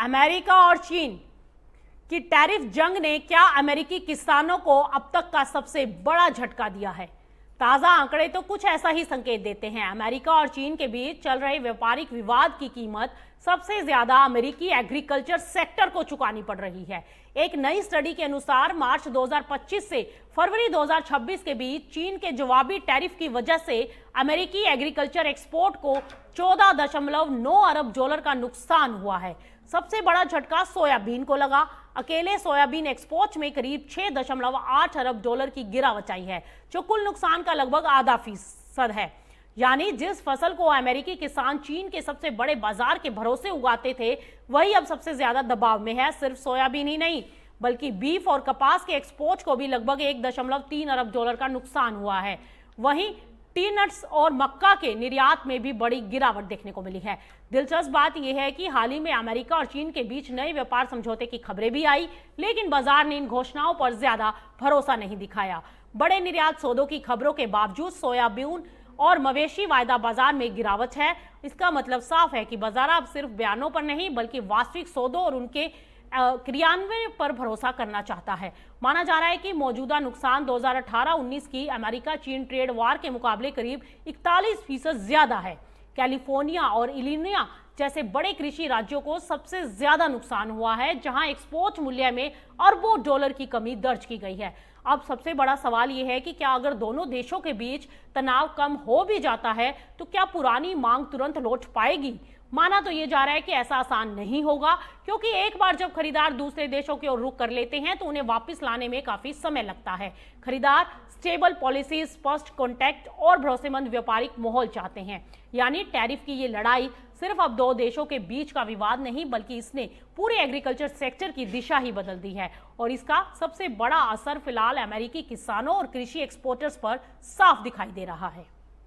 America और चीन की टैरिफ जंग ने क्या अमेरिकी किसानों को अब तक का सबसे बड़ा झटका दिया है? ताजा आंकड़े तो कुछ ऐसा ही संकेत देते हैं। अमेरिका और चीन के बीच चल रहे व्यापारिक विवाद की कीमत सबसे ज्यादा अमेरिकी एग्रीकल्चर सेक्टर को चुकानी पड़ रही है। एक नई स्टडी के अनुसार मार्च 2025 से फरवरी 2026 के बीच चीन के जवाबी टैरिफ की वजह से अमेरिकी एग्रीकल्चर एक्सपोर्ट को 14.9 अरब डॉलर का नुकसान हुआ है। सबसे बड़ा झटका सोयाबीन को लगा। अकेले सोयाबीन एक्सपोर्ट में करीब 6.8 अरब डॉलर की गिरावट आई है, जो कुल नुकसान का लगभग आधा फीसद है। यानी जिस फसल को अमेरिकी किसान चीन के सबसे बड़े बाजार के भरोसे उगाते थे, वही अब सबसे ज्यादा दबाव में है। सिर्फ सोयाबीन ही नहीं, बल्कि बीफ और कपास के एक्सपोर्ट को भी लगभग 1.3 अरब डॉलर का नुकसान हुआ है। वहीं टी नट्स और मक्का के निर्यात में भी बड़ी गिरावट देखने को मिली है। दिलचस्प बात यह है कि हाल ही में अमेरिका और चीन के बीच नए व्यापार समझौते की खबरें भी आई, लेकिन बाजार ने इन घोषणाओं पर ज्यादा भरोसा नहीं दिखाया। बड़े निर्यात सौदों की खबरों के बावजूद सोयाबीन और मवेशी वायदा बाजार में गिरावट है। इसका मतलब साफ है कि बाजार अब सिर्फ बयानों पर नहीं, बल्कि वास्तविक सौदों और उनके क्रियान्वयन पर भरोसा करना चाहता है। माना जा रहा है कि मौजूदा नुकसान 2018-19 की अमेरिका चीन ट्रेड वार के मुकाबले करीब 41% ज्यादा है। कैलिफोर्निया और इलिनॉय जैसे बड़े कृषि राज्यों को सबसे ज्यादा नुकसान हुआ है, जहां एक्सपोर्ट मूल्य में अरबों डॉलर की कमी दर्ज की गई है। अब सबसे बड़ा सवाल यह है कि क्या अगर दोनों देशों के बीच तनाव कम हो भी जाता है, तो क्या पुरानी मांग तुरंत लौट पाएगी? माना तो ये जा रहा है कि ऐसा आसान नहीं होगा, क्योंकि एक बार जब खरीदार दूसरे देशों की ओर रुख कर लेते हैं तो उन्हें वापस लाने में काफी समय लगता है। खरीदार स्टेबल पॉलिसी, स्पष्ट कॉन्टैक्ट और भरोसेमंद व्यापारिक माहौल चाहते हैं। यानी टैरिफ की ये लड़ाई सिर्फ अब दो देशों के बीच का विवाद नहीं, बल्कि इसने पूरे एग्रीकल्चर सेक्टर की दिशा ही बदल दी है। और इसका सबसे बड़ा असर फिलहाल अमेरिकी किसानों और कृषि एक्सपोर्टर्स पर साफ दिखाई दे रहा है।